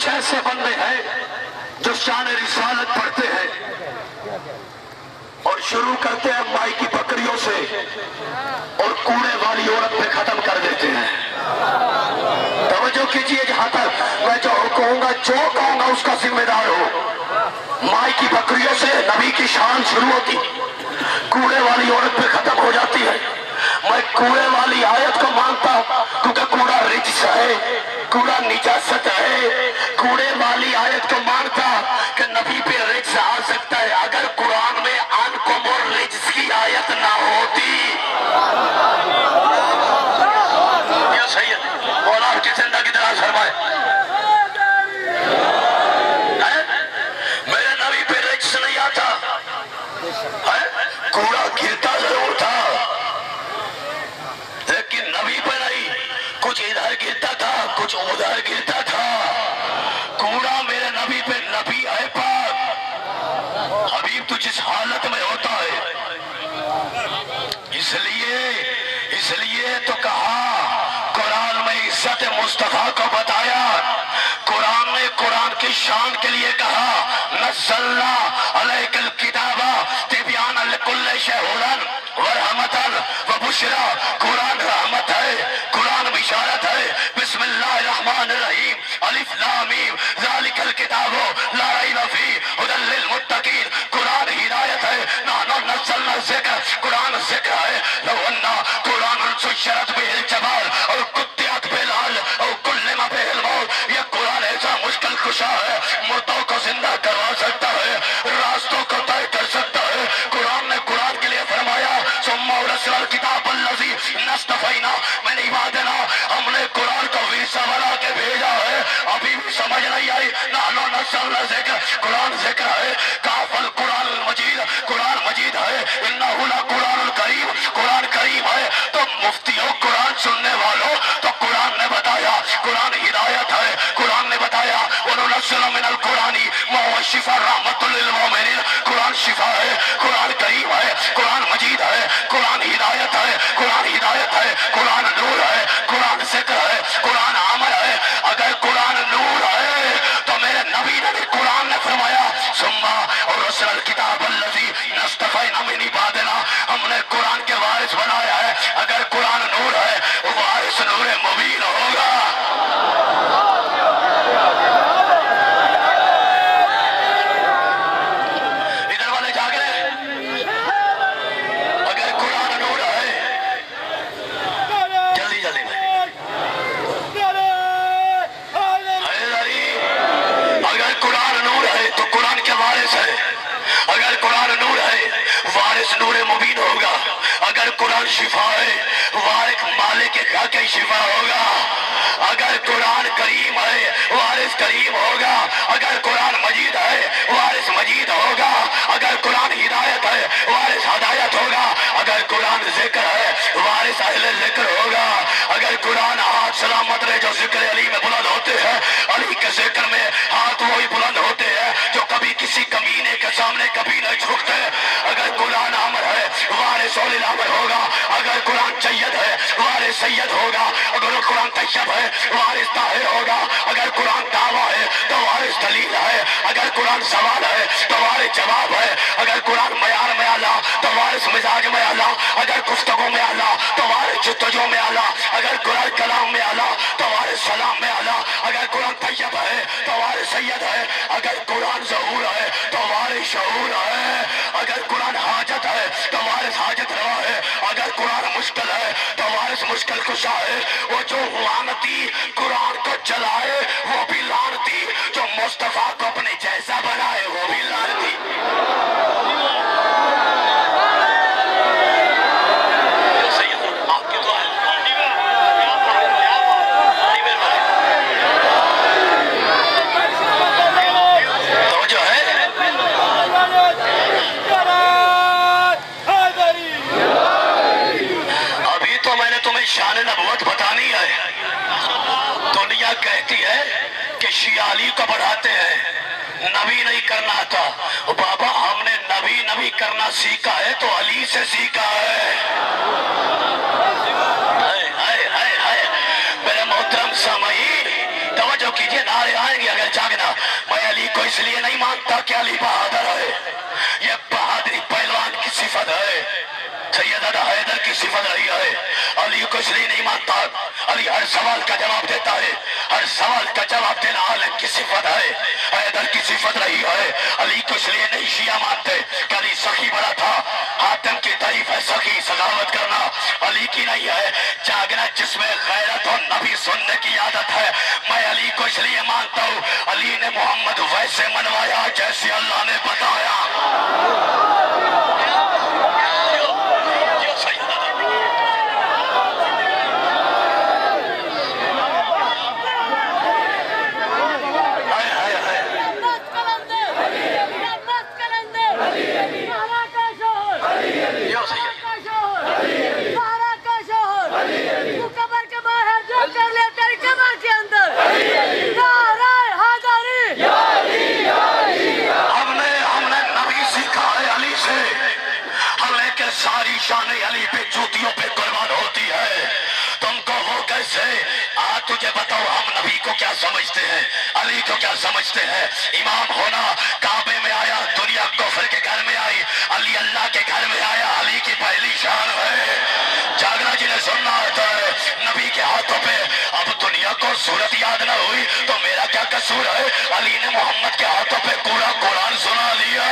کچھ ایسے بندے ہیں جو شان رسالت پڑھتے ہیں اور شروع کرتے ہیں مائی کی بکریوں سے اور کوڑے والی عورت پہ ختم کر دیتے ہیں. توجہ کیجئے, جہاں تک میں جو کہوں گا اس کا ذمہ دار ہو. مائی کی بکریوں سے نبی کی شان شروع ہوتی, کوڑے والی عورت پہ ختم ہو جاتی ہے. میں کوڑے والی آیت کو مانتا ہوں کیونکہ کوڑا رجس ہے, کوڑا نجاست ہے. کوڑے والی آیت کو مانتا کہ نبی پہ رجس آ سکتا ہے. اگر قرآن میں عنکم اور رجس کی آیت نہ ہوتی, یہ صحیح ہے, اور آپ کی زندگی دراز فرمائے. میرے نبی پہ رجس نہیں آتا, کوڑا گرتا ضرور تھا لیکن نبی پہ نہیں. کچھ ادھر گرتا تھا, کچھ ادھر گرتا تھا. کوڑا میرے نبی پہ, نبی ہے پاک, حبیب تو جس حالت میں ہوتا ہے. اس لیے تو کہا, قرآن میں عزت مصطفیٰ کو بتایا. قرآن نے قرآن کی شان کے لیے کہا, نزلنا علیک الکتاب تبیانا لکل شیء ورحمتا وبشرا. قرآن رحمت ہے, قرآن بشارت ہے. بسم اللہ الرحمن الرحیم, الف لام میم, ذالک الکتاب لا ریب فیہ ھدی للمتقین. قرآن ہدایت ہے. نحن نزلنا الذکر, قرآن ذکر ہے. لو انا قرآن سیرت بہ الجبال اور قطعت بہ الارض اور کلم بہ الموت. یہ قرآن ایسا مشکل کشا ہے, مردوں کو زندہ کروا سکتا ہے, راستوں کو طے کر سکتا ہے. قرآن نے قرآن کے لیے فرمایا, ثم اورثنا الکتاب الذی نصطفینا من عبادنا. ہم نے قرآن کو ورثہ بنا کے بھیجا ہے. ابھی بھی سمجھ نہیں آئی. نحن نزلنا الذکر, قرآن ذکر ہے. کاف القرآن المجید, قرآن مجید ہے. انہ لقرآن الکریم, قرآن کریم ہے. تو مفتیوں, قرآن سننے والوں, تو قرآن نے بتایا قرآن ہدایت ہے. قرآن نے بتایا وننزل من القرآن ما هو شفاء رحمت للمؤمنین. قرآن شفا ہے, قرآن کریم ہے, قرآن مجید ہے, قرآن ہدایت ہے, قرآن ہدایت ہے, قرآن نور ہے, قرآن ذکر ہے, قرآن عمل ہے. اگر قرآن نور ہے تو میرے نبی نے بھی قرآن نے فرمایا ثم اورثنا الکتاب الذی نصطفینا من عبادنا. ہم نے قرآن کے وارث بنایا ہے. اگر قرآن نور ہے, وارث نور مبین ہوگا. ادھر والے جاگ رہے, اگر قرآن نور ہے, جلدی جلدی میں اگر قرآن نور ہے تو قرآن کے وارث ہے. اگر قرآن نور ہے, وارث نور مبین ہوگا. اگر قرآن شفا ہے, وارث مالک حق شفا ہوگا. اگر قرآن کریم ہے, وارث کریم ہوگا. اگر قرآن مجید ہے, وارث مجید ہوگا. اگر قرآن ہدایت ہے, وارث ہدایت ہوگا. اگر قرآن ذکر ہے, وارث اہل ذکر ہوگا. اگر قرآن ہاتھ سلامت رہے جو ذکر علی میں بلند ہوتے ہیں, علی کے ذکر میں ہاتھ وہی بلند ہوتے ہیں جو کبھی کسی کمینے کے سامنے کبھی نہیں جھکتے. اگر قرآن امر ہے, وارث اولی الامر ہوگا. اگر قرآن سید ہے, وارث سید ہوگا. اگر قرآن طیب ہے, وارث طاہر ہوگا. اگر قرآن دعویٰ ہے تو وارث دلیل ہے. اگر قرآن سوال ہے تو وارث جواب ہے. اگر قرآن معیار میں اعلیٰ تو وارث مزاج میں اعلیٰ. اگر گفتگو میں اعلیٰ تو وارث جستجو میں اعلیٰ. اگر قرآن کلام میں اعلیٰ تو وارث سلام میں اعلیٰ. اگر قرآن طیب ہے تو وارث سید ہے. اگر قرآن ظہور ہے تو وارث شعور ہے. اگر قرآن حاجت ہے تو وارث حاجت روا ہے. اگر قرآن مشکل ہے تو وارث مشکل کشا ہے. وہ جو لعنتی قرآن کو چلائے وہ بھی لعنتی, جو مصطفیٰ کو اپنے جیسا بنائے وہ بھی لعنتی. شان نبوت بتانی ہے. دنیا کہتی ہے کہ شیعہ علی کو بڑھاتے ہیں, نبی نہیں کرنا آتا. بابا ہم نے نبی کرنا سیکھا ہے تو علی سے سیکھا ہے. میرے محترم سامعین توجہ کیجئے نعرے آئیں گے اگر جاگنا. میں علی کو اس لیے نہیں مانتا کہ علی بہادر ہے، یہ بہادری پہلوان کی صفت ہے، سیدنا حیدر کی صفت رہی ہے. علی کو اس لیے نہیں مانتا، علی ہر سوال کا جواب دیتا ہے، ہر سوال کا جواب دینا عالم کی صفت ہے، حیدر کی صفت رہی ہے. علی کو اس لیے نہیں شیعہ مانتے کہ علی سخی بڑا تھا، حاتم کی تعریف ہے سخی سخاوت کرنا، علی کی نہیں ہے. جاگنا جس میں غیرت اور نبی سننے کی عادت ہے. میں علی کو اس لیے مانتا ہوں، علی نے محمد ویسے منوایا جیسے اللہ نے بتایا. ساری شان علی پہ جوتیوں پہ قربان ہوتی ہے. تم کو وہ کیسے؟ تجھے بتاؤ ہم نبی کو کیا سمجھتے ہیں، علی کو کیا سمجھتے ہیں. امام ہونا کعبے میں آیا، دنیا کفر کے گھر میں آئی، علی اللہ کے گھر میں آیا، علی کی پہلی شان ہے. جاگنا جنہیں سننا ہوتا ہے نبی کے ہاتھوں پہ. اب دنیا کو صورت یاد نہ ہوئی تو میرا کیا قصور ہے؟ علی نے محمد کے ہاتھوں پہ پورا قرآن سنا لیا.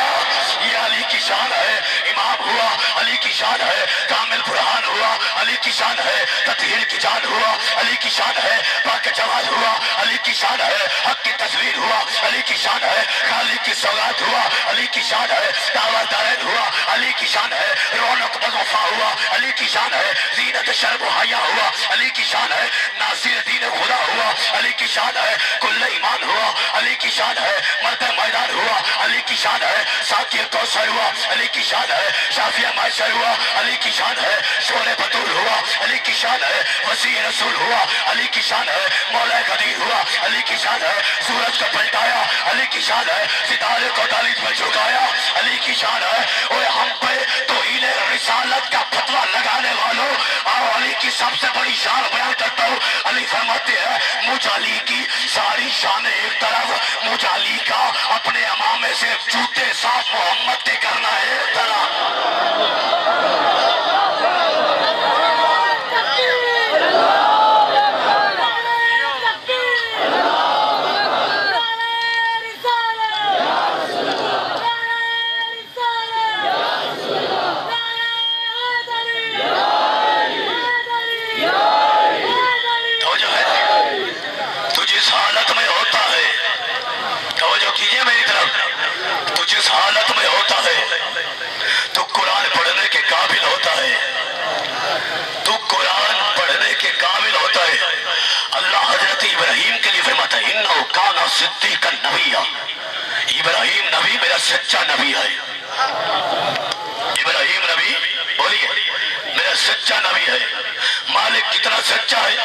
یہ علی کی شان ہے. امام ہوا علی کی شان ہے، کامل برہان ہوا علی کی شان ہے، تطہیر کی جان ہوا علی کی شان ہے، پاک جواد ہوا علی کی شان ہے، حق کی تصویر ہوا علی کی شان ہے، خالق کی سوغات ہوا علی کی شان ہے، دعوت دارین ہوا علی کی شان ہے، رونق وفا ہوا علی کی شان ہے، زینت شرم و حیا ہوا علی کی شان ہے، ناصر دین خدا ہوا علی کی شان ہے، کل ایمان ہوا علی کی شان ہے، مرد میدان ہوا علی کی شان ہے، ساقی کوثر ہوا علی کی شان ہے، شافیہ معاشر ہوا علی کی شان ہے، شور بطول ہوا علی کی شان ہے، وسیع رسول ہوا علی کی شان ہے، مولا قدیر ہوا علی کی شان ہے، سورج کو پلٹایا علی کی شان ہے، ستارے کو دالیز میں جھکایا علی کی شان ہے. اوے ہم پہ توہین رسالت کا فتویٰ لگانے والوں، اور علی کی سب سے بڑی شان بیان کرتا ہوں. علی فرماتے ہیں مجھ علی کی ساری شان ایک طرف، مجھ علی کا اپنے امامے سے جوتے صاف محمد کے کرنا ہے ایک طرف. جس حالت میں ہوتا ہے تو قرآن پڑھنے کے قابل ہوتا ہے، تو قرآن پڑھنے کے قابل ہوتا ہے. اللہ حضرت ابراہیم کے لیے فرماتا ہے انہو کانا صدیقا نبیّا، ابراہیم نبی میرا سچا نبی ہے. ابراہیم نبی بولیے میرا سچا نبی ہے. مالک کتنا سچا ہے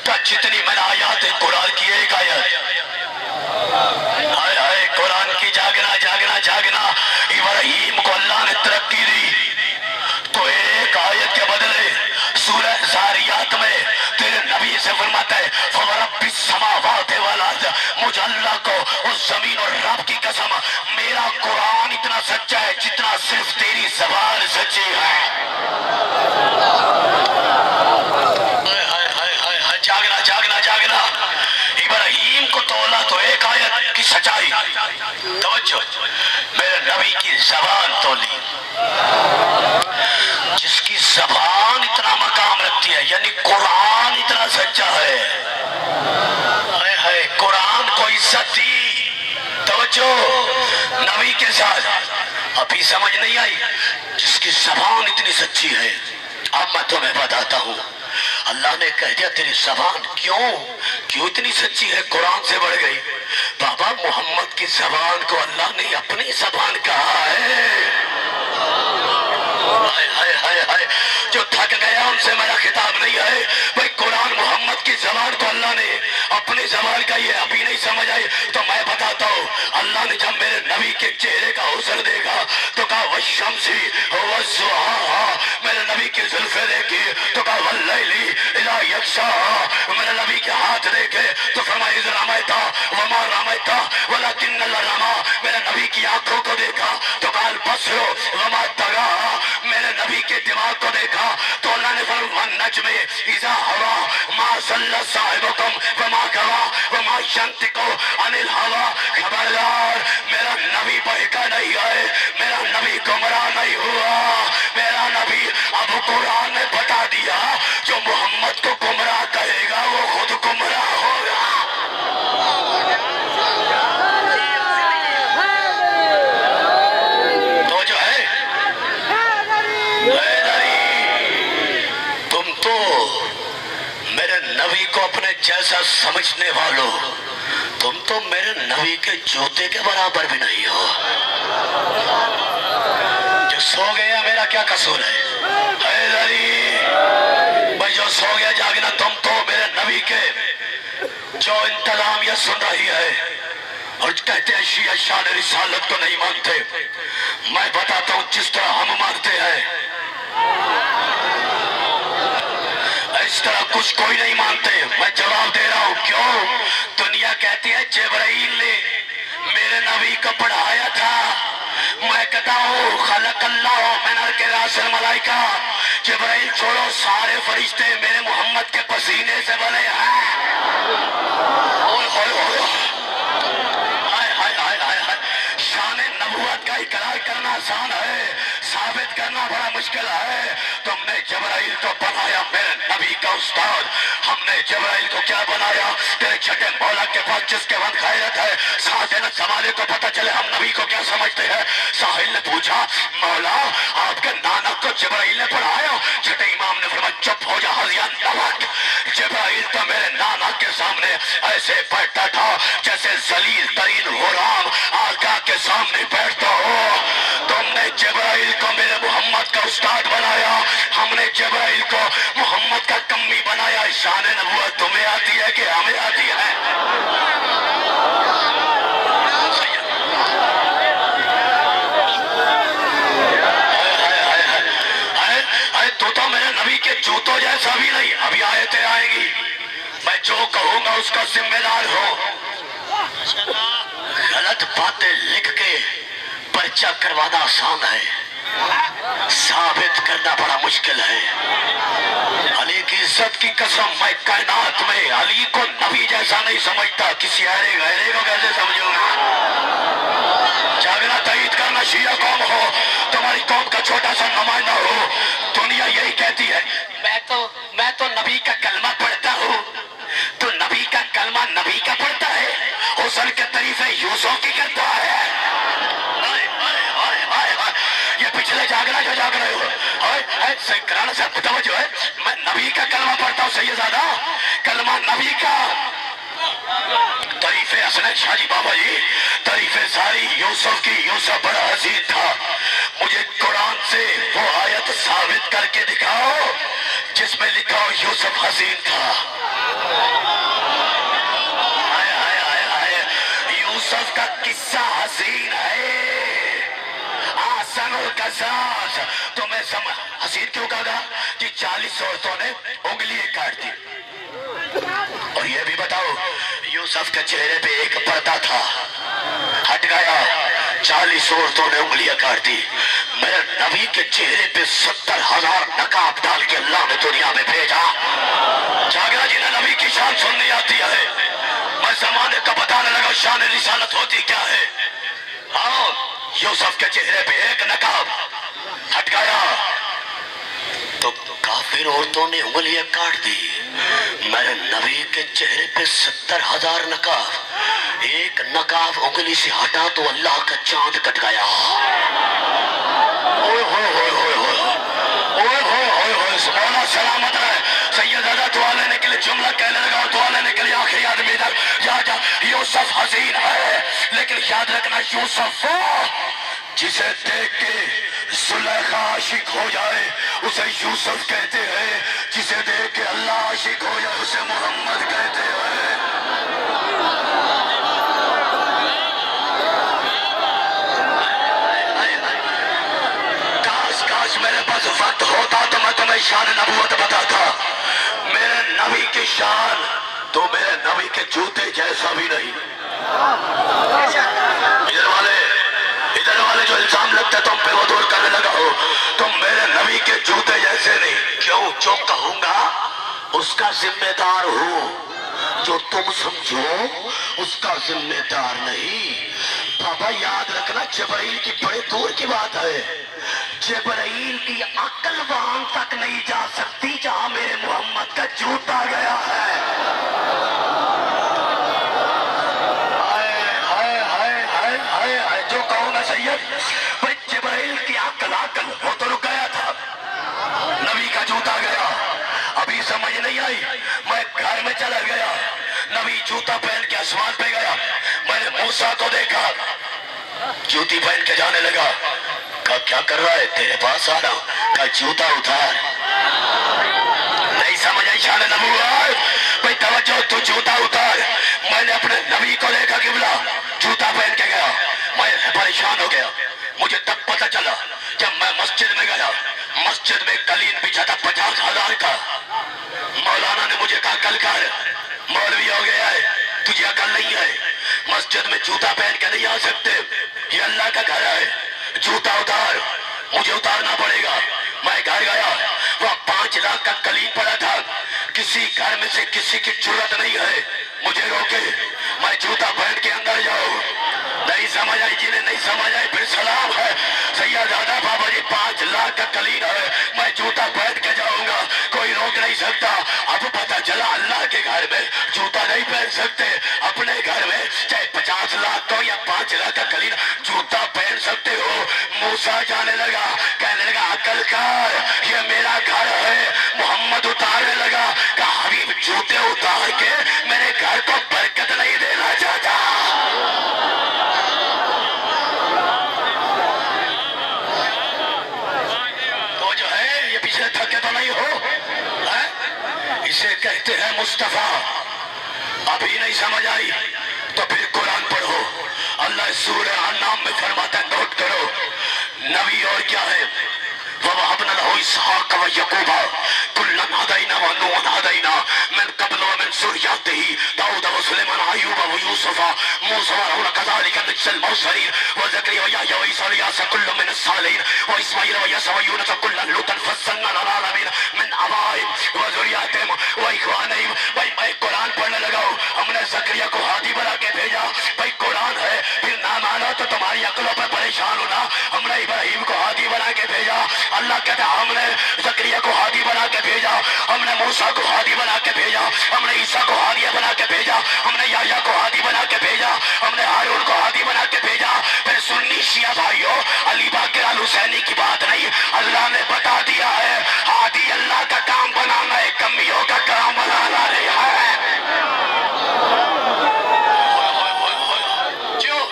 کہ جتنی میں نے آیات قرآن کی ایک آیت، ہائے ہائے قرآن کی جاگنا جاگنا جاگنا. ابراہیم کو اللہ نے ترقی دی تو ایک آیت کے بدلے سورہ زاریات میں تیرے نبی سے فرماتا ہے فَوَرَبِّ السَّمَاوَاتِ وَالْأَرْضِ، مجھ اللہ کو اس زمین اور رب کی قسم میرا قرآن اتنا سچا ہے جتنا صرف تیری زبان سچی ہے. جاگنا جاگنا جاگنا. ابراہیم کو تولا تو ایک آیت کی سچائی، توجہ میرے نبی کی زبان تولی، جس کی زبان اتنا مقام رکھتی ہے، یعنی قرآن اتنا سچا ہے. قرآن کو عزت دی. توجہ نبی کے ساتھ ابھی سمجھ نہیں آئی، جس کی زبان اتنی سچی ہے. اب میں تمہیں بتاتا ہوں اللہ نے کہہ دیا تیری زبان کیوں اتنی سچی ہے، قرآن سے بڑھ گئی. بابا محمد کی زبان کو اللہ نے اپنی زبان کہا ہے. جو تھا تھک گیا ان سے میرا خطاب نہیں ہے بھائی قرآن محمد کی زبان تو اللہ نے اپنی زبان کا یہ ابھی نہیں سمجھ آئی تو میں بتاتا ہوں اللہ نے جب میرے نبی کے چہرے کا حسن دیکھا تو کہا والشمسی والضحاہا میرے نبی کی زلفیں دیکھی تو کہا واللیلی اذا یغشاہا میرے نبی کے ہاتھ دیکھے تو فرمایا اذ رمیتا وما رمیتا ولکن اللہ رما میرے نبی کی آنکھوں کو دیکھا تو کہا البصر وما طغیٰ میرے نبی کے دماغ کو دیکھا تو اللہ نے فرمایا والنجم اذا ہوا ما ضل صاحبکم وما غویٰ وما ینطق عن الہویٰ خبردار میرا نبی بہکا نہیں ہے میرا نبی گمراہ نہیں ہوا میرا نبی اب قرآن نے بتا دیا جو محمد کو گمراہ کہے گا وہ خود گمراہ ہوگا تو جو ہے تم تو میرے نبی کو اپنے جیسا سمجھنے والوں تم تو میرے نبی کے جوتے کے برابر بھی نہیں ہو جو سو گیا میرا کیا قصور ہے حیدری بھائی جو سو گیا جاگنا تم تو میرے نبی کے جو انتظام یہ سن رہی ہے اور کہتے ہیں شیعہ شان رسالت کو نہیں مانتے میں بتاتا ہوں جس طرح ہم مانتے ہیں اس طرح کچھ کوئی نہیں مانتے میں جواب دے رہا ہوں کیوں دنیا کہتی ہے جبرائیل نے میرے نبی کو پڑھایا تھا میں کہتا ہوں خلق اللہ من الراس الملائکہ جبرائیل چھوڑو سارے فرشتے میرے محمد کے پسینے سے بنے ہیں شان نبوت کا اقرار کرنا آسان ہے ثابت کرنا بڑا مشکل ہے تم نے جبرائیل کو بنایا میرے نبی کا استاد ہم نے جبرائیل کو کیا بنایا تیرے چھٹے مولا کے پاس جس کے وقت غیرت ہے ساتھ زمانے کو پتہ چلے ہم نبی کو کیا سمجھتے ہیں ساحل نے پوچھا مولا آپ کے نانا کو جبرائیل نے پڑھایا چھٹے امام نے فرمایا چپ ہو جا حضیان نمک جبرائیل تو میرے نانا کے سامنے ایسے بیٹھتا تھا جیسے ذلیل ترین غلام آقا کے سامنے بیٹھتا ہو تم نے جبرائیل کو میرے محمد کا استاد بنایا ہم نے جبرائیل کو محمد کا کمی بنایا شان نبوت تمہیں آتی ہے کہ ہمیں آتی ہے تو میرے نبی کے جوتوں جیسا بھی نہیں ابھی آیتیں آئیں گی میں جو کہوں گا اس کا ذمہ دار ہو غلط باتیں لکھ کے پرچہ کروانا آسان ہے ثابت کرنا بڑا مشکل ہے علی کی عزت کی قسم میں کائنات میں علی کو نبی جیسا نہیں سمجھتا کسی غیرے کو کیسے سمجھوں گا جاگنا تائید کرنا شیعہ قوم ہو تمہاری قوم کا چھوٹا سا نمائندہ ہو دنیا یہی کہتی ہے میں تو نبی کا کلمہ پڑھتا ہوں تو نبی کا کلمہ نبی کا پڑھتا ہے حسن کے طریفے یوسف کی کرتا ہے یہ پچھلے جاگنا جو جاگ رہے ہو کرانا صاحب توجہ ہے میں نبی کا کلمہ پڑھتا ہوں سیدزادہ کلمہ نبی کا طریف حسن شاہ جی بابا جی طریف ساری یوسف کی یوسف بڑا حسین تھا مجھے قرآن سے وہ آیت ثابت کر کے دکھاؤ جس میں لکھا ہو یوسف حسین تھا یوسف کا قصہ حسین ہے آسن القصاص تو میں حسین کیوں کہا گا کہ 40 عورتوں نے انگلیاں کاٹ دی اور یہ بھی بتاؤ یوسف کے چہرے پہ ایک پردہ تھا ہٹ گیا 40 عورتوں نے انگلیاں کاٹ دی میرے نبی کے چہرے پہ 70,000 نقاب ڈال کے اللہ نے دنیا میں بھیجا جاگرہ جنہیں نبی کی شان سننی آتی ہے میں زمانے کا بتانے لگا شان رسالت ہوتی کیا ہے ہاں یوسف کے چہرے پہ ایک نقاب ہٹ گیا تو کافر عورتوں نے انگلیاں کاٹ دی میرے نبی کے چہرے پہ 70,000 نقاب ایک نقاب انگلی سے ہٹا تو اللہ کا چاند کٹ گیا مولا سلامت ہے سیدزادہ دعا لینے کے لیے جملہ کہنے لگا اور دعا لینے کے لیے آخری آدمی تک جا یوسف حسین ہے لیکن یاد رکھنا یوسف وہ جسے دیکھ کے زلیخا عاشق ہو جائے اسے یوسف کہتے ہیں، جسے دیکھ کے اللہ عاشق ہو جائے اسے محمد کہتے ہیں۔ کاش میرے پاس وقت ہوتا تو میں تمہیں شان نبوت بتاتا۔ میرے نبی کی شان تو میرے نبی کے جوتے جیسا بھی نہیں۔ ادھر والے جو الزام لگتے تم پہ وہ دور کرنے لگا ہو، تم میرے نبی کے جوتے جیسے نہیں۔ کیوں؟ جو کہوں گا اس کا ذمہ دار ہوں، جو تم سمجھو اس کا ذمہ دار نہیں۔ بابا یاد رکھنا جبرائیل کی بڑے دور کی بات ہے، جبرائیل کی عقل وہاں تک نہیں جا سکتی جہاں میرے محمد کا جوتا گیا ہے۔ جو کہوں گا سید، بھائی جبرائیل کی عقل وہ تو رک گیا تھا، نبی کا جوتا گیا، ابھی سمجھ نہیں آئی۔ میں گھر میں چلا گیا، نبی جوتا پہن کے آسمان پہ گیا، میں نے موسیٰ کو دیکھا جوتی پہن کے جانے لگا، کہا کیا کر رہا ہے؟ تیرے پاس آ رہا ہوں۔ کہا جوتا اتار۔ نہیں سمجھ آئی شان نبوت؟ بھائی توجہ، تو جوتا اتار۔ میں نے اپنے نبی کو دیکھا قبلہ جوتا پہن کے گیا، میں پریشان ہو گیا۔ مجھے تب پتہ چلا جب میں مسجد میں گیا، مسجد میں قلین بچھا تھا 50,000 کا۔ مولانا نے مجھے کہا کل کر، مولوی ہو گیا ہے، تجھے عقل نہیں ہے، مسجد میں جوتا پہن کے نہیں آ سکتے، یہ اللہ کا گھر ہے، جوتا اتار۔ مجھے اتارنا پڑے گا۔ میں گھر گیا، وہاں 5 لاکھ کا قلین پڑا تھا، کسی گھر میں سے کسی کی جرت نہیں ہے مجھے روکے میں جوتا پہن کے اندر جاؤں۔ نہیں سمجھ آئی؟ جنہیں نہیں سمجھ آئی پھر سلام ہے۔ سیدزادہ بابا جی 5 لاکھ کا قلین ہے، میں جوتا پہن کے جاؤں گا، کوئی روک نہیں سکتا۔ اب پتہ چلا اللہ کے گھر میں جوتا نہیں پہن سکتے، اپنے گھر میں چاہے 50 لاکھ کو یا 5 لاکھ کا قلین جوتا پہن سکتے ہو۔ موسیٰ جانے لگا، کہنے لگا عقل کر، یہ میرا گھر ہے۔ محمد اتارنے لگا، کہا حبیب جوتے اتار کے میرے گھر کو برکت نہیں دینا چاہتا۔ تو جو ہے یہ پیچھے تھکے تو نہیں ہو، اسے کہتے ہیں مصطفیٰ۔ ابھی نہیں سمجھ آئی تو پھر قرآن پڑھو۔ اللہ سورہ انعام میں فرماتا ہے، نوٹ کرو، نبی اور کیا ہے؟ وَوَهَبْنَا لَهُ إِسْحَاقَ وَيَعْقُوبَ كُلًّا هَدَيْنَا وَنُوحًا هَدَيْنَا مِن قَبْلُ وَمِن ذُرِّيَّتِهِ دَاوُودَ وَسُلَيْمَانَ وَأَيُّوبَ وَيُوسُفَ وَمُوسَىٰ وَهَارُونَ كَذَٰلِكَ نَجْزِي الْمُحْسِنِينَ وَزَكَرِيَّا وَيَحْيَىٰ وَعِيسَىٰ وَإِلْيَاسَ كُلٌّ مِّنَ الصَّالِحِينَ وَإِسْمَاعِيلَ وَيَسَعَ وَيُونُسَ كُلًّا لُوطًا فَضَّلْنَا عَلَى الْعَالَمِينَ مِنْ آبَائِهِمْ وَذُرِّيَّاتِهِمْ وَإِخْوَانِهِمْ۔ بھائی میں قرآن پڑھنے لگا ہوں، ہم نے زکریا کو ہادی بنا کے بھیجا۔ بھائی قرآن ہے، پھر نہ مانو تو تمہاری عقلوں پہ پریشان ہونا۔ ہم نے ابراہیم کو ہادی بنا کے بھیجا، اللہ کہتا ہم نے زکریا کو ہادی بنا کے بھیجا، ہم نے موسیٰ کو ہادی بنا کے بھیجا، ہم نے عیسیٰ کو ہادی بنا کے بھیجا، ہم نے یحییٰ کو ہادی بنا کے بھیجا، ہم نے ہارون کو ہادی بنا کے بھیجا۔ پھر سنی شیعہ بھائیوں، علی باقر الحسینی کی بات نہیں، اللہ نے بتا دیا ہے ہادی اللہ کا کام بنانا ہے، کمیوں کا کام بنانا نہیں ہے۔ کیوں؟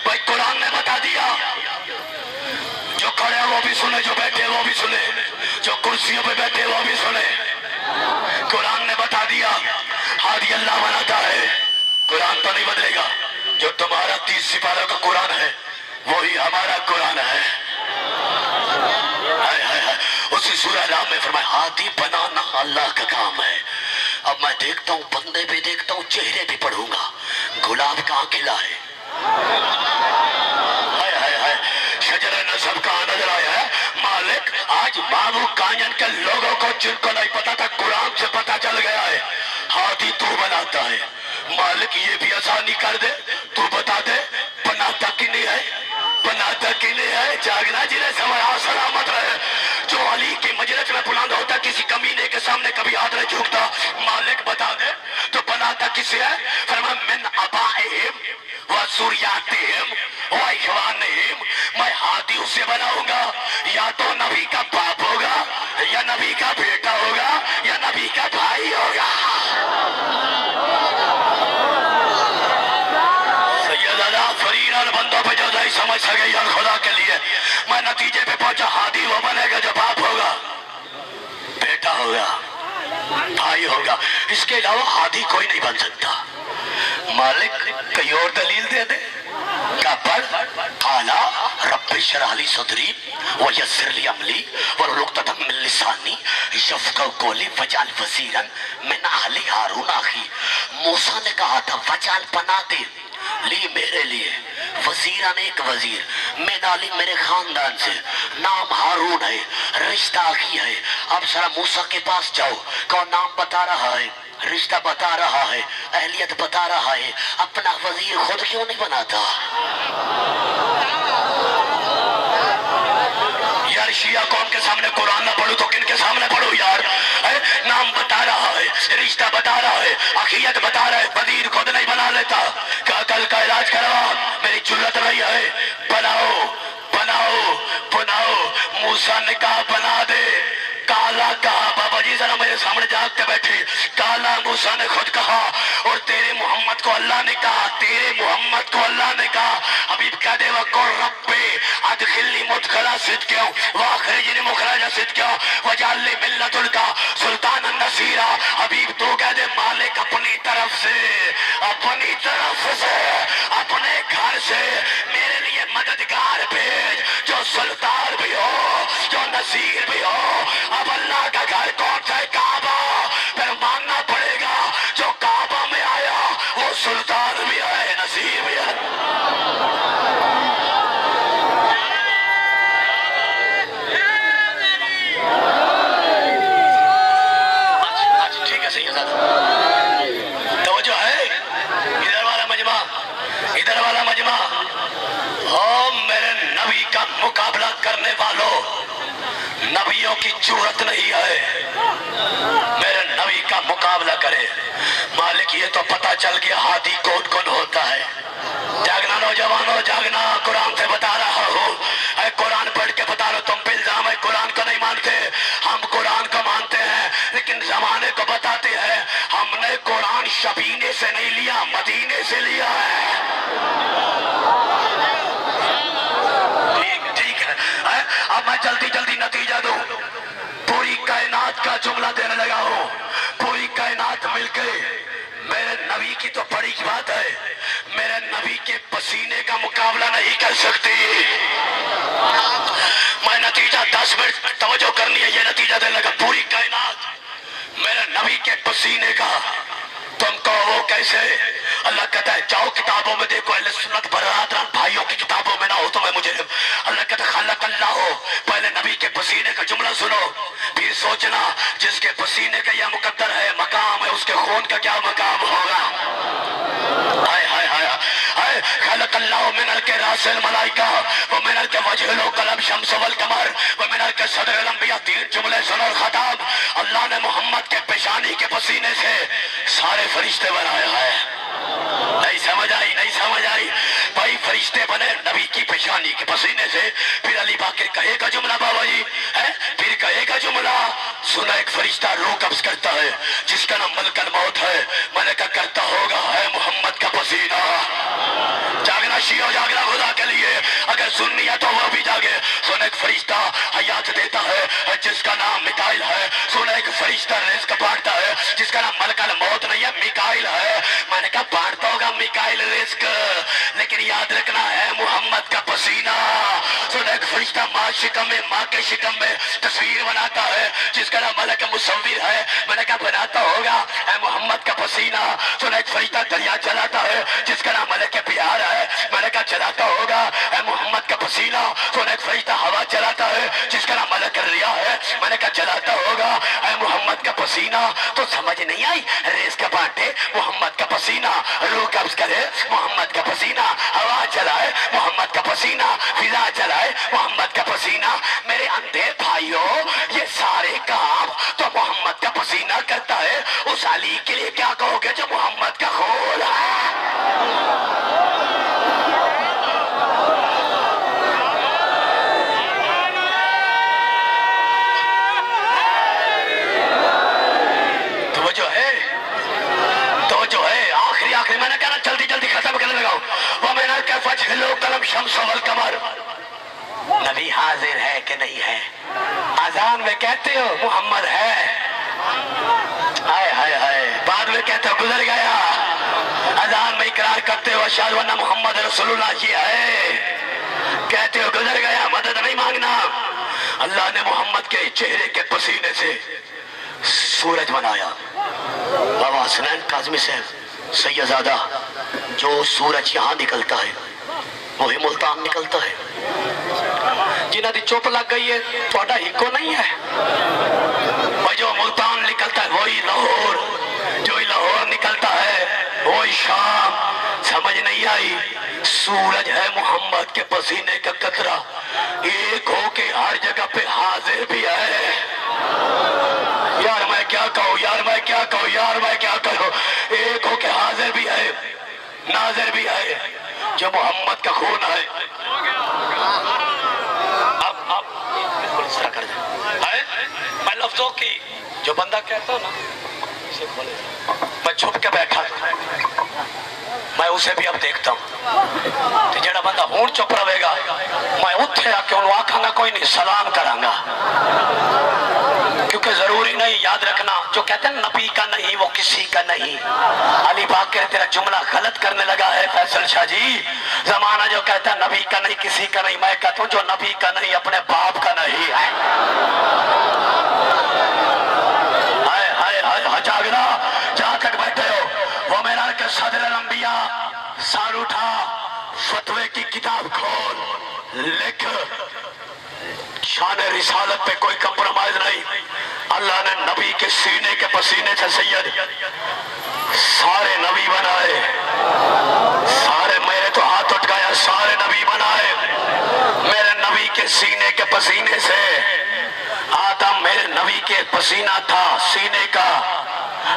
بھائی قرآن نے بتا دیا، جو کھڑے وہ بھی سنے، جو بیٹھے وہ بھی سنے، جو کرسیوں پہ بیٹھے وہ بھی سنے۔ قرآن نے بتا دیا ہادی اللہ بناتا ہے، قرآن تو نہیں بدلے گا۔ جو تمہارا 30 سپاروں کا قرآن ہے وہی ہمارا قرآن ہے۔ اسی سورہ نام میں فرمایا ہادی بنانا اللہ کا کام ہے۔ اب میں دیکھتا ہوں، بندے بھی دیکھتا ہوں، چہرے بھی پڑھوں گا، گلاب کہاں کھلا ہے؟ شجر نصب کہاں نظر آیا ہے؟ مالک آج بابو کانین کے لوگوں کو جن کو نہیں پتا تھا قرآن سے پتا چل گیا ہے، ہادی تو بناتا ہے۔ مالک یہ بھی آسانی کر دے، تو بتا دے بناتا کی نہیں ہے، بناتا کی نہیں ہے۔ جاگنا جنہیں سمجھا سلامت رہے۔ جو علی کی مجلس میں بلند ہوتا کسی کمینے کے سامنے کبھی ہاتھ نہیں جھکتا، مالک بتا دے تو بناتا کسے ہے؟ فرمایا من آبائہم وذریاتہم واخوانہم، میں ہادی اسے بناؤں گا یا تو نبی کا باپ ہوگا یا نبی کا بیٹا ہوگا یا نبی کا بھائی ہوگا۔ سیدنا فرین بندوں پہ جو نہیں سمجھ سکے یا خدا کے لیے ہوگا، بھائی ہوگا، اس کے علاوہ ہادی کوئی نہیں بن سکتا۔ مالک کئی اور دلیل دے دے کیا پڑھ قالا رب اشرح لی صدری ویسر لی امری واحلل عقدۃ من لسانی یفقہوا قولی واجعل وزیرا من اہلی ہارون اخی۔ موسیٰ نے کہا تھا واجعل بنا دے لی میرے لیے وزیران ایک وزیر میں نالی میرے خاندان سے، نام ہارون ہے، رشتہ اخی ہے۔ اب ذرا موسیٰ کے پاس جاؤ، کون نام بتا رہا ہے، رشتہ بتا رہا ہے، اہلیت بتا رہا ہے، اپنا وزیر خود کیوں نہیں بناتا؟ یار شیعہ قوم کے سامنے قرآن نہ پڑھو تو کن کے سامنے پڑھو یار؟ نام بتا رہا ہے، رشتہ بتا رہا ہے، اخیت بتا رہا ہے، وزیر خود نہیں بنا لیتا۔ قاتل کا علاج کروا، میری جرت نہیں ہے، بناؤ بناؤ بناؤ۔ موسیٰ نے کہا بنا دے، کالا کہا، بابا جی ذرا میرے سامنے جاگتے بیٹھے، کالا موسیٰ نے خود کہا، اور تیرے محمد کو اللہ نے کہا، تیرے محمد کو اللہ نے کہا، حبیب کہہ دے وَقُلْ رَبِّ ادخلنی مدخلا صدقا واخرجنی مخرج صدقا واجعل لی من لدنک سلطانا نصیرا۔ حبیب تو کہہ دے مالک اپنی طرف سے اپنے گھر سے میرے لیے مددگار بھیج، جو سلطان بھی ہو، جو نصیر بھی ہو۔ اب اللہ کا گھر کون سا ہے؟ کعبہ، پھر ماننا پڑے گا جو کعبہ میں آیا وہ سلطان بھی ہے، نصیر بھی ہے۔ ٹھیک ہے سید توجہ ہے، ادھر والا مجمع، ادھر والا مجمع۔ او میرے نبی کا مقابلہ کرنے والوں، نبیوں کی جرت نہیں ہے میرے نبی کا مقابلہ کرے۔ مالک یہ تو پتا چل گیا ہادی کون کون ہوتا ہے۔ جاگنا نوجوانوں جاگنا، قرآن سے بتا رہا ہوں، اے قرآن پڑھ کے بتا رہا ہوں، تم پہ الزام ہے قرآن کو نہیں مانتے۔ ہم قرآن کو مانتے ہیں لیکن زمانے کو بتاتے ہیں ہم نے قرآن شبینے سے نہیں لیا، مدینے سے لیا ہے۔ ٹھیک ہے، اب میں جلدی جلدی نتیجہ دوں، پوری کائنات کا جملہ دینے لگا ہوں۔ پوری کائنات مل کے میرے نبی کی تو بڑی بات ہے، میرے نبی کے پسینے کا مقابلہ نہیں کر سکتی۔ میں نتیجہ 10 منٹ توجہ کرنی ہے، یہ نتیجہ دینے لگا، پوری کائنات میرے نبی کے پسینے کا، تم کو وہ کیسے؟ اللہ کہتا ہے جاؤ کتابوں میں دیکھو، اہل سنت برادران بھائیوں کی کتابوں میں نہ ہو تو میں مجرم۔ اللہ کہتا ہے خلق اللہ ہو، پہلے نبی کے پسینے کا جملہ سنو، پھر سوچنا جس کے پسینے کا یہ مقدر ہے مقام ہے، اس کے خون کا کیا مقام ہوگا۔ ہائے ہائے ہائے ہائے، خلق اللہ من الراس الملائکہ ومن الوجہ القلم شمس والقمر ومن صدر الانبیاء، 3 جملے سن اور خطاب۔ اللہ نے محمد کے پیشانی کے پسینے سے سارے فرشتے بنایا ہے۔ نہیں سمجھ آئی، نہیں سمجھ آئی بھائی، فرشتے بنے نبی کی پیشانی کے پسینے سے۔ پھر علی باقر کہے گا جملہ بابا جی ہے، پھر کہے گا جملہ سنا، ایک فرشتہ روح قبض کرتا ہے جس کا نام ملک الموت ہے، ملکہ کرتا ہوگا ہے محمد کا پسینہ۔ جاگنا شیعہ، جاگنا خدا کے لیے، اگر سننی ہے تو وہ بھی جاگے۔ سن ایک فرشتہ حیات دیتا ہے جس کا نام میکائیل ہے، سن ایک فرشتہ رزق بانٹتا ہے جس کا نام ملک الموت نہیں ہے، میکائیل ہے۔ میں نے کہا بانٹتا ہوگا میکائیل رزق، لیکن یاد رکھنا ہے محمد کا پسینہ۔ سن ایک فرشتہ ماں شکم میں، ماں کے شکم میں تصویر بناتا ہے جس کا نام ملک مصور ہے، میں نے کہا بناتا ہوگا اے محمد کا پسینہ۔ سن ایک فرشتہ دریا چلاتا ہے جس کا نام ملک پیار ہے، میں نے کہا چلاتا ہوگا اے محمد کا پسینہ۔ سن ایک فرشتہ ہوا چلاتا ہے جس کا نام ملک ریا ہے، میں نے کہا چلاتا ہوگا اے محمد کا پسینہ۔ تو سمجھ نہیں آئی، رزق بانٹے محمد کا پسینہ، روح قبض کرے محمد کا پسینہ، ہوا چلائے محمد کا پسینہ، فضا چلائے محمد کا پسینہ۔ میرے اندھے بھائیوں، یہ سارے کام تو محمد کا پسینہ کرتا ہے، اس علی کے لیے کیا کہو گے جو محمد کا خون ہے؟ آخری میں نے کہا جلدی جلدی ختم کرنے لگا، وَمِنَ الْفَجْرِ وَالْقَلَمِ شَمْسُ وَالْقَمَرِ۔ نبی حاضر ہے کہ نہیں ہے؟ اذان میں کہتے ہو محمد ہے، ہائے ہائے ہائے، بعد میں کہتے ہو گزر گیا، اذان میں اقرار کرتے ہو اشہد ان محمد رسول اللہ یہ ہے، کہتے ہو گزر گیا، مدد نہیں مانگنا۔ اللہ نے محمد کے چہرے کے پسینے سے سورج بنایا۔ بابا حسنین کاظمی سے سیدزادہ، جو سورج یہاں نکلتا ہے وہی ملتان نکلتا ہے۔ جنہ دی چوپ لگ گئی ہے تھوڑا ہی کو نہیں ہے، اور جو ملتان نکلتا ہے وہی لاہور، جو لاہور نکلتا ہے وہی شام۔ سمجھ نہیں آئی؟ سورج ہے محمد کے پسینے کا قطرہ، ایک ہو کے ہر جگہ پہ حاضر بھی ہے۔ یار میں کیا کہوں، یار میں کیا کہوں، یار میں کیا کہوں، ایک ہو کے حاضر بھی ہے، ناظر بھی ہے، جو محمد کا خون ہے۔ اب بالکل اس طرح کر دیں، میں لفظوں کی جو بندہ کہتا ہوں نا اسے کھولے، میں چھپ کے بیٹھا میں اسے بھی اب دیکھتا ہوں کہ جڑا بندہ ہون چپ رہے گا میں اتھے آ کے انہوں آکھاں گا کوئی نہیں سلام کروں گا، کیونکہ ضروری نہیں۔ یاد رکھنا جو کہتے ہیں نبی کا نہیں وہ کسی کا نہیں۔ علی پاک کہتے تیرا جملہ غلط کرنے لگا ہے فیصل شاہ جی، زمانہ جو کہتا ہے نبی کا نہیں کسی کا نہیں، میں کہتا ہوں جو نبی کا نہیں اپنے باپ کا نہیں ہے۔ ہائے ہائے ہائے، جاگنا جہاں تک بیٹھے ہو، وہ میرا کہ صدر الانبیاء سار اٹھا، فتوے کی کتاب کھول، لکھ، شان رسالت پہ کوئی کمپرومائز نہیں۔ اللہ نے نبی کے سینے کے پسینے سے سید سارے نبی بنائے، سارے، میرے تو ہاتھ اٹھ گیا، سارے نبی بنائے میرے نبی کے سینے کے پسینے سے۔ آدم میرے نبی کے پسینہ تھا، سینے کا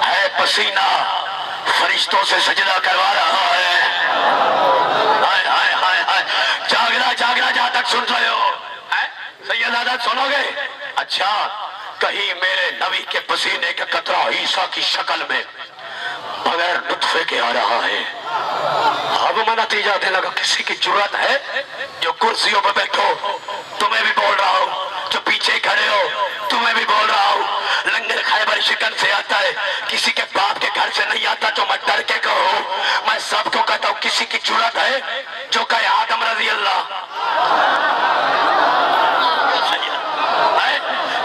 ہے پسینہ، فرشتوں سے سجدہ کروا رہا ہے۔ ہائے ہائے ہائے ہائے، جاگنا جاگنا جہاں تک سن رہے ہو سیدزادہ سنو گے؟ اچھا کہیں میرے نبی کے پسینے کے قطرہ عیسیٰ کی شکل میں بغیر نطفے کے آ رہا ہے۔ اب میں نتیجہ دے لگا کسی کی جرات ہے جو کرسیوں پہ بیٹھو، تمہیں بھی بول رہا ہوں، جو پیچھے کھڑے ہو تمہیں بھی بول رہا ہوں، لنگر خیبر شکن سے آتا ہے، کسی کے باپ کے گھر سے نہیں آتا جو میں ڈر کے کہوں۔ میں سب کو کہتا ہوں کسی کی جرات ہے جو کہے آدم رضی اللہ،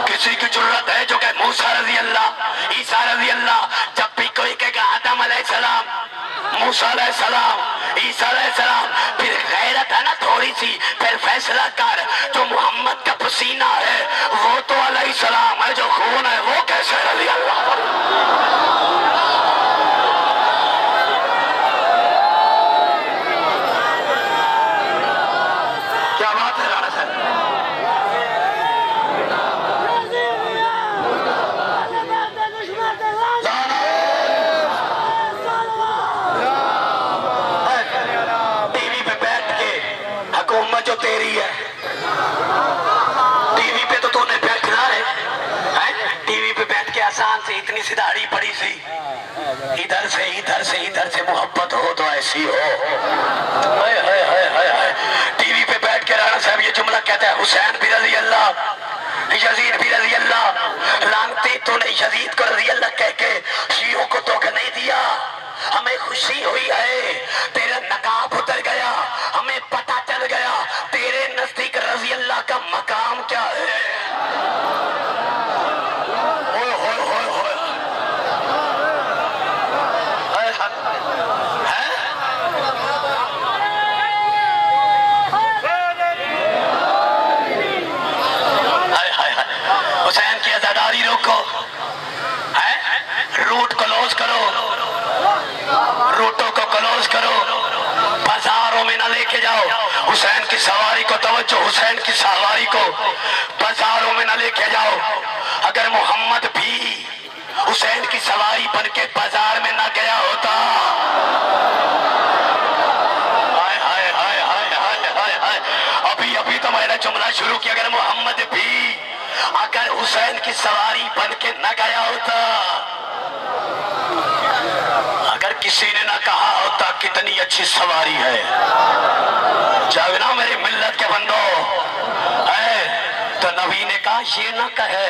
کسی کی جرات ہے جو کہ موسیٰ رضی اللہ، عیسیٰ رضی اللہ، جب بھی کوئی کہے گا آدم علیہ السلام، موسیٰ علیہ السلام، عیسیٰ علیہ السلام، پھر غیرت ہے نا تھوڑی سی، پھر فیصلہ کر، جو محمد کا پسینہ ہے وہ تو علیہ السلام ہے، جو خون ہے وہ کیسے رضی اللہ۔ کیا بات ہے رانا صاحب؟ حکومت جو تیری ہے، ٹی وی پہ تو نے بیٹھنا ہے، ٹی وی پہ بیٹھ کے آسان سے اتنی سی داڑھی پڑی سی، ادھر سے ادھر سے ادھر سے محبت ہو تو ایسی ہو۔ ٹی وی پہ بیٹھ کے رانا صاحب یہ جملہ کہتا ہے حسین بھی رضی اللہ، یزید بھی رضی اللہ، لانتی تو نے یزید کو رضی اللہ کہہ کے شیعوں کو دھوکہ نہیں دیا، ہمیں خوشی ہوئی ہے، تیرا نقاب اتر گیا، ہمیں پتہ چل گیا تیرے نزدیک رضی اللہ کا مقام کیا ہے۔ ہوئے ہوئے ہوئے ہوئے حسین کی عزاداری روکو، روٹ کلوز کرو، روٹوں کو کلوز کرو، بازاروں میں نہ لے کے جاؤ، حسین کی سواری کو توجہ، حسین کی سواری کو بازاروں میں نہ لے کے جاؤ۔ اگر محمد بھی حسین کی سواری بن کے بازار میں نہ گیا ہوتا، ہائے ہائے ہائے ہائے ہائے ہائے ہائے، ابھی ابھی تو میں نے جملہ شروع کیا، اگر محمد بھی اگر حسین کی سواری بن کے نہ گیا ہوتا، اگر کسی نے نہ کہا ہوتا کتنی اچھی سواری ہے، جاگنا میری ملت کے بندو، تو نبی نے کہا یہ نہ کہے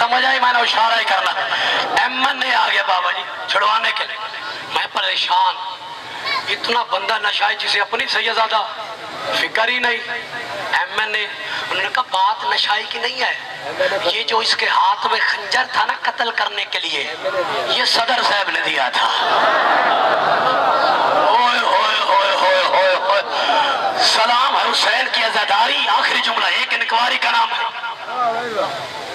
سمجھ آئی؟ میں نے اشارہ ہی کرنا. ایم این اے آ گیا بابا جی چھڑوانے کے لیے. میں پریشان، اتنا بندہ نشائی جسے اپنی سیدزادہ فکر ہی نہیں. ایم این اے انہوں نے کہا بات نشائی کی نہیں ہے، یہ جو اس کے ہاتھ میں خنجر تھا نا قتل کرنے کے لیے، یہ صدر صاحب نے دیا تھا. سلام ہے حسین کی عزاداری. آخری جملہ ایک انکواری کا نام ہے.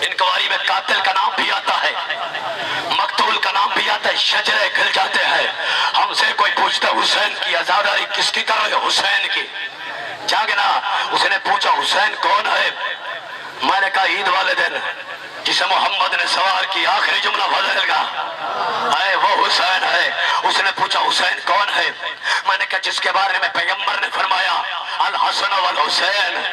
انکواری میں قاتل کا نام بھی آتا ہے، مقتول کا نام بھی آتا ہے. شجرے کھل جاتے ہیں. ہم سے کوئی پوچھتا حسین کی عزاداری کس کی کر رہے؟ حسین کی. جاگنا. اس نے پوچھا حسین کون ہے؟ میں نے کہا عید والے دن جسے محمد نے سوار کی. آخری جملہ بدل گا، اے وہ حسین ہے. اس نے پوچھا حسین کون ہے؟ میں نے کہا جس کے بارے میں پیغمبر نے فرمایا الحسن والحسین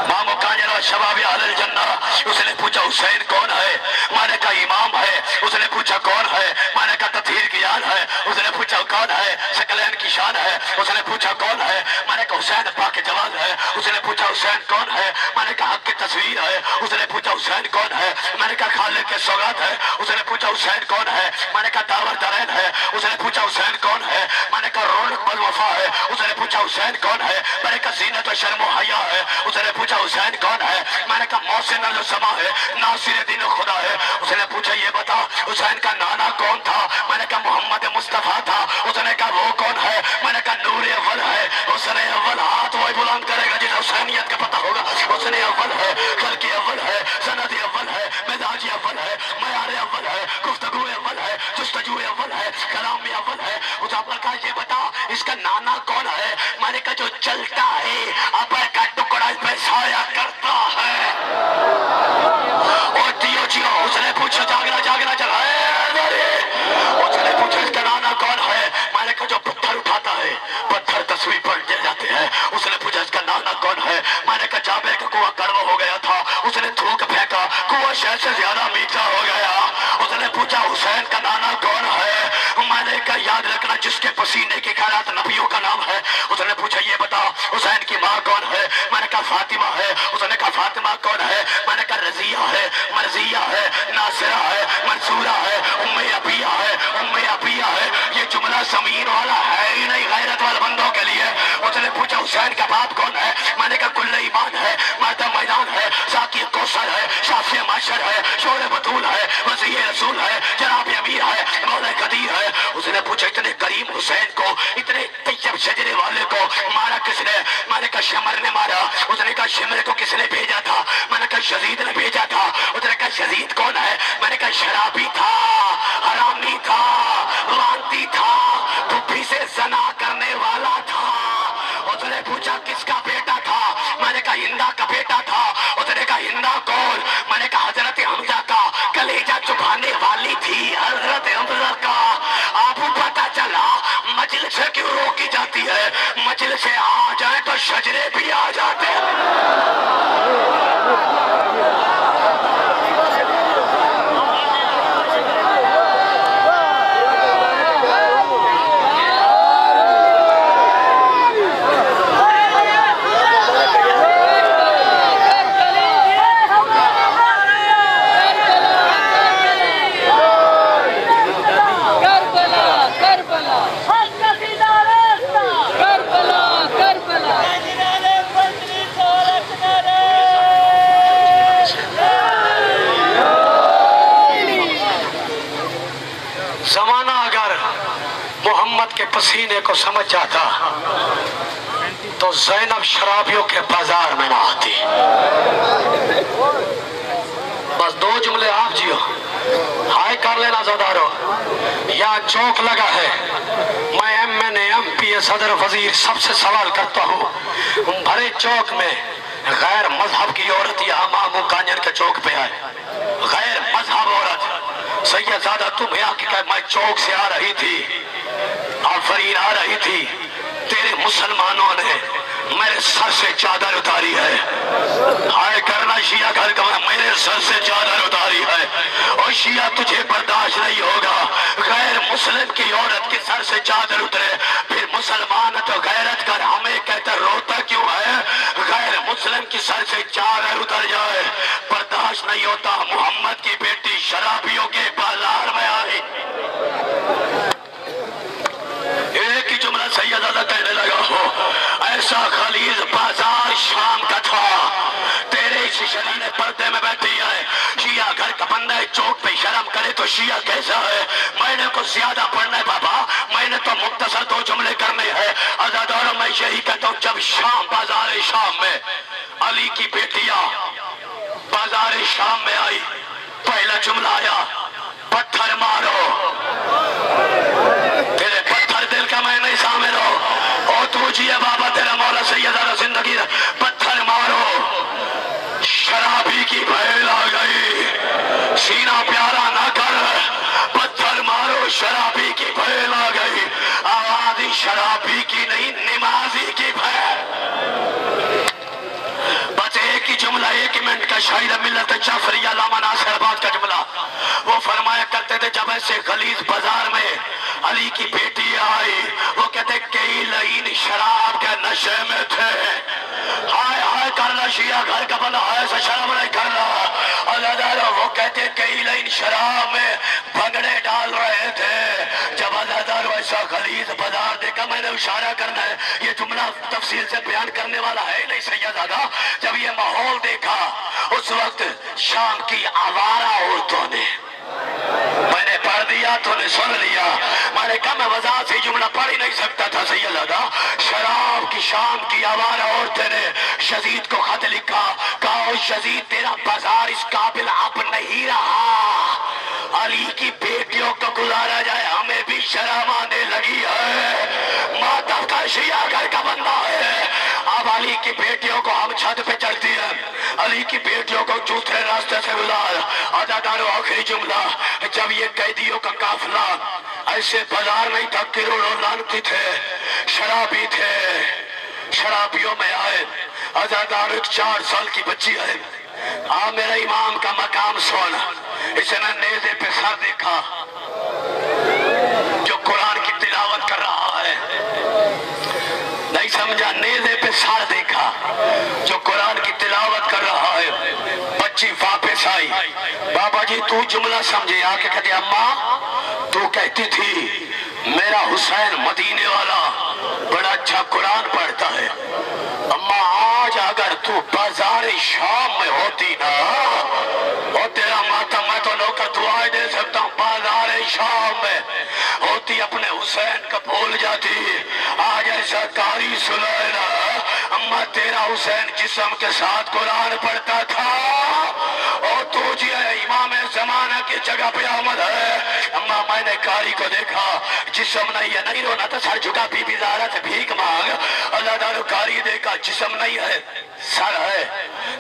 مامو کانجر شباب اہل الجنہ. اس نے پوچھا حسین کون ہے؟ میں نے کہا امام ہے. اس نے پوچھا کون ہے؟ میں نے کہا تطہیر کی آن ہے. اس نے پوچھا کون ہے؟ ثقلین کی شان ہے. اس نے پوچھا کون ہے؟ میں نے کہا حسین پاک جواد ہے. اس نے پوچھا حسین کون ہے؟ میں نے کہا حق کی تصویر ہے. اس نے پوچھا حسین کون ہے؟ میں نے کہا خالق کے سوغات ہے. اس نے پوچھا حسین کون ہے؟ میں نے کہا داور درین ہے. اس نے پوچھا حسین کون ہے؟ میں نے کہا رونق بالوفا ہے. اس نے پوچھا حسین کون ہے؟ میں نے کہا زینت و شرم و حیا ہے. اس نے پوچھا حسین کون ہے؟ میں نے کہا محسن الزما ہے، ناصر دین خدا ہے. اس نے پوچھا یہ بتا حسین کا نانا کون تھا؟ میں نے کہا محمد مصطفیٰ تھا. اس نے کہا وہ کون ہے؟ میں نے کہا نور اول ہے. حسن اول ہاتھ وہی بلند کرے گا جسے حسینیت کا پتہ ہوگا. حسن اول ہے، خلق اول ہے، سند اول ہے، مزاج اول ہے، معیار اول ہے، گفتگو اول ہے، جستجو اول ہے، کلام اول ہے. اس نے کہا یہ بتا اس کا نانا کون ہے؟ میں نے کہا جو چلتا ہے اپر کا ٹکڑا اس پہ سایہ کرتا ہے. اور دیو جیو. اس نے پوچھا جاگنا جاگنا چلا. اس نے پوچھا اس کا نانا کون ہے؟ میں نے کہا جو پتھر اٹھاتا ہے پتھر تصویر پر جاتے ہیں. اس نے پوچھا اس کا نانا کون ہے؟ میں نے کہا جابر کا کنواں کڑوا ہو گیا تھا. اس نے تھوک پھینکا، کنواں شہد سے زیادہ میٹھا ہو گیا. اس نے پوچھا حسین کا نانا کون ہے؟ میں نے کہا یاد رکھنا جس کے پسینے کی خیرات نبیوں کا نام ہے. اس نے پوچھا یہ بتا حسین کی ماں کون ہے؟ میں نے کہا فاطمہ ہے. اس نے کہا فاطمہ کون ہے؟ میں نے کہا رضیہ ہے، مرضیہ ہے، ناصرہ ہے، منصورہ ہے، ام عبیہ ہے، ام عبیہ ہے. یہ جملہ زمین والا ہے ہی نہیں، غیرت والے بندوں کے لیے. اس نے پوچھا حسین کا باپ کون ہے؟ میں نے کہا کل ایمان ہے، مادہ میدان ہے، ساقی کوثر ہے، شافی معاشر ہے، شور بطول ہے، وسیع رسول ہے، جناب امیر ہے، مولا قدیر ہے. اس نے پوچھا اتنے کریم حسین کو، اتنے طیب شجرے والے کو مارا کس نے؟ میں نے کہا شمر نے مارا. اس نے کہا شمر کو کس نے بھیجا تھا؟ میں نے کہا یزید نے بھیجا تھا. اس نے کہا یزید کون ہے؟ میں نے کہا شرابی تھا، حرامی تھا، لعنتی تھا، پھپھی سے زنا کرنے والا تھا. اس نے پوچھا کس کا بیٹا تھا؟ میں نے کہا ہندا کا بیٹا تھا. اس نے کہا ہندا کون؟ میں نے کہا حضرت حمزہ کا. کلیجہ چبھانے والی تھی حضرت حمزہ کا. آپ کو پتا چلا مجلس کیوں روکی جاتی ہے؟ مجلس آ جائے تو شجرے بھی آ جاتے ہیں. زمانہ اگر محمد کے پسینے کو سمجھ جاتا تو زینب شرابیوں کے بازار میں نہ آتی. بس دو جملے آپ جیو ہائے کر لینا زدارو. یا چوک لگا ہے، میں ایم این اے، ایم پی اے، صدر وزیر سب سے سوال کرتا ہوں، بھرے چوک میں غیر مذہب کی عورت یہاں مامو کانجر کے چوک پہ آئے. غیر مذہب عورت سیدزادہ تم یہاں کی کہ میں چوک سے آ رہی تھی، آفرین آ رہی تھی، تیرے مسلمانوں نے میرے سر سے چادر اتاری ہے. ہائے کرنا شیعہ گھر کا میرے سر سے چادر اتاری ہے. اور شیعہ تجھے برداشت نہیں ہوگا غیر مسلم کی عورت کے سر سے چادر اترے. پھر مسلمان تو غیرت کر ہمیں کہتا روتا کیوں ہے؟ غیر مسلم کی سر سے چادر اتر جائے برداشت نہیں ہوتا. محمد کی زیادہ پڑھنا ہے بابا، میں نے تو مختصر 2 جملے کرنے ہیں۔ عزاداروں میں یہی کہتا ہوں، جب شام بازار شام میں علی کی بیٹیاں بازار شام میں آئی، پہلا جملہ آیا پتھر مارو، تیرے پتھر دل کا میں نہیں سامنے ہو، او تو جی ہے بابا تیرا مولا سیدہ زندگی، پتھر مارو، شرابی کی بھیل آ گئی، سینہ پیارا نہ کر، پتھر مارو شرابی کی بھیل آ گئی، آوازی شرابی کی نہیں نمازی کی بھیل۔ بس ایک ہی جملہ، 1 منٹ کا شاعر ملت جعفری علامہ ناصر آباد کا جملہ، وہ فرمایا کرتے تھے جب ایسے غلیظ بازار میں علی کی بیٹی آئی، وہ کہتے کئی لعین شراب کے نشے میں تھے، ہائے ہائے کر رہا شیعہ گھر کا بندہ ہائے سے شراب نہیں کر رہا، عزادارو وہ کہتے کئی لعین شراب میں بھنگڑے ڈال رہے تھے، جب عزادارو ایسا غلیظ بازار دیکھا، میں نے اشارہ کرنا ہے، یہ جملہ تفصیل سے بیان کرنے والا ہے نہیں سیدہ، جب یہ ماحول دیکھا اس وقت شام کی آوارہ عورتوں نے، میں نے پڑھ دیا تو نے سن لیا، میں نے کہا میں وضاحت سے جملہ پڑھ ہی نہیں سکتا تھا سیدہ، شراب کی شام کی آوارہ عورتیں نے یزید کو خط لکھا، کہا یزید تیرا بازار اس قابل اب نہیں رہا، علی کی بیٹیوں کو گزارا جائے، ہمیں بھی شرم آنے لگی ہے، ماتم کا شیعہ گھر کا بندہ ہے، اب علی کی بیٹیوں کو ہم چھت پہ چڑھتی ہیں، علی کی بیٹیوں کو دوسرے راستے سے گزار۔ عزادارو آخری جملہ، جب یہ قیدیوں کا قافلہ ایسے بازار نہیں تھا، کروڑوں لعنتی تھے، شرابی تھے، شرابیوں میں آئے، عزادارو 4 سال کی بچی ہے، میرا امام کا مقام سن، اس نے نیزے پہ سر دیکھا جو قرآن کی تلاوت کر رہا ہے، نہیں سمجھا، نیزے پہ سر دیکھا جو قرآن کی تلاوت کر رہا ہے، بچی واپس آئی، بابا جی تو جملہ سمجھے، آ کے کہتے اماں تو کہتی تھی میرا حسین مدینے والا بڑا اچھا قرآن پڑھتا ہے، اماں آج اگر تو بازار شام میں ہوتی نا، اور تیرا ماتم میں تو نوکر دعائیں دے سکتا ہوں، بازار شام میں ہوتی اپنے حسین کا بھول جاتی، آج ایسا قاری سنائنا، اماں تیرا حسین جسم کے ساتھ قرآن پڑھتا تھا، اور تو جی ہے امام زمانہ کی جگہ پہ آمد ہے، اماں میں نے قاری کو دیکھا، جسم نہیں ہے، نہیں رونا تھا، سر جھکا بی بی زہرا سے بھیک مانگ، اللہ تعالیٰ قاری دیکھا، جسم نہیں ہے، سر ہے،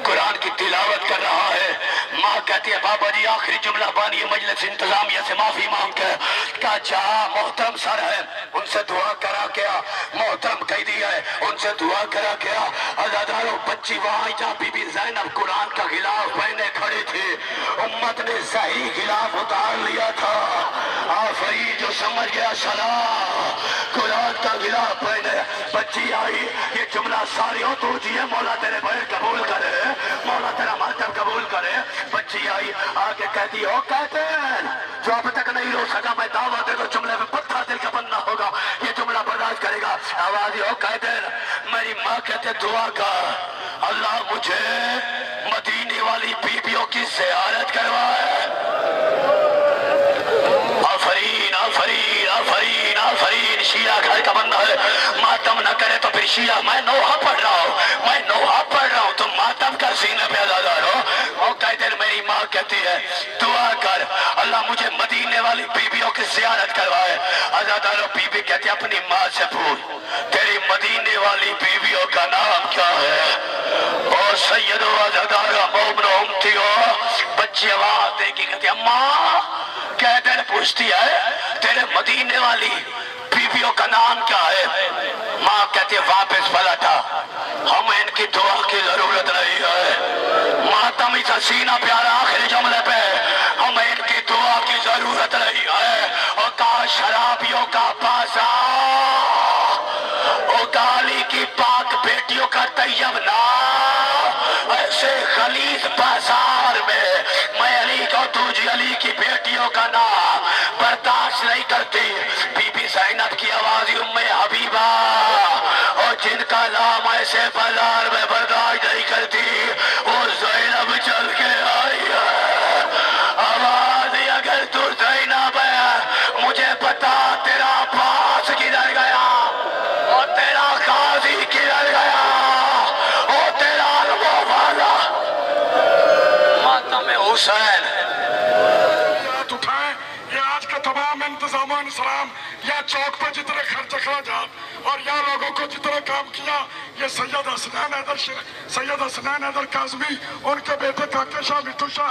قرآن کی تلاوت کر رہا ہے، ماں کہتی ہے بابا جی آخری جملہ بانی مجلس انتظامیہ سے معافی مانگ کے، کہا جہاں محترم سر ہے ان سے دعا کرا کیا، محترم قیدی ہے ان سے دعا کرا کیا، عزادارو بچی وہاں جہاں بی بی زینب قرآن کا غلاف پہنے کھڑی تھی، امت نے صحیح غلاف اتار لیا تھا، آفری جو سمجھ گیا سلام، قرآن کا غلاف پہنے، بچی آئی، یہ جملہ ساریوں تو جی ہے، مولا تیرے بھائی قبول کرے، مولا تیرا ماتم قبول کرے، بچی آئی آگے کہتی ہو کہتے ہیں جو اب تک نہیں رو سکا میں دعویٰ دے دو جملے میں پتھر دل کا بننا ہوگا، یہ جملہ برداشت کرے گا، آوازی ہو کہتے ہیں میری ماں کہتے دعا کر اللہ مجھے مدینے والی بیبیوں کی زیارت کروائے، آفرین آفرین آفرین آفرین، شیعہ گھر کا بندہ ہے، ماتم نہ کرے تو پھر شیعہ، میں نوحہ پڑھ رہا ہوں، میں نوحہ پڑھ رہا ہوں، تم ماتم کا سینہ پہ عزادار ہو، اور کہتے ہیں میری ماں کہتی ہے دعا کر اللہ مجھے مدینے والی بیبیوں کی زیارت کروائے، عزادارو بی بی کہتی ہے اپنی ماں سے پوچھ تیری مدینے والی بیبیوں کا نام کیا ہے، اور سید و عزادارو مومن و امتی ہو، بچی آواز دے کی کہتی ہے اماں کہتے ہیں پوچھتی ہے تیرے مدینے والی بیبیوں کا نام کیا ہے، ماں کہتی ہے واپس پلٹا، ہمیں ان کی دعا کی ضرورت نہیں ہے، ماتم اس سینہ پیارا آخری جملے پہ، ہمیں ان کی دعا کی ضرورت نہیں ہے، اور کہا شرابیوں کا بازار، اور کالی کی پاک بیٹیوں کا طیب نام، ایسے غلیظ بازار میں میں علی کو تجھے علی کی بیٹیوں کا نام برداشت نہیں کرتی، بی بی زینب کی آوازی ام حبیبہ، اور جن کا نام ایسے بازار میں برداشت نہیں کرتی، وہ زینب چل کے آئی ہے، آوازی اگر تو زینب ہے مجھے حسین. ہاتھ اٹھائیں. یہ آج کا تمام انتظام و انصرام یا چوک پہ جتنے خرچ اخراجات اور یا لوگوں کو جتنا کام کیا، یہ سید حسنین حیدر کاظمی، ان کے بیٹے کاکے شاہ مٹھو شاہ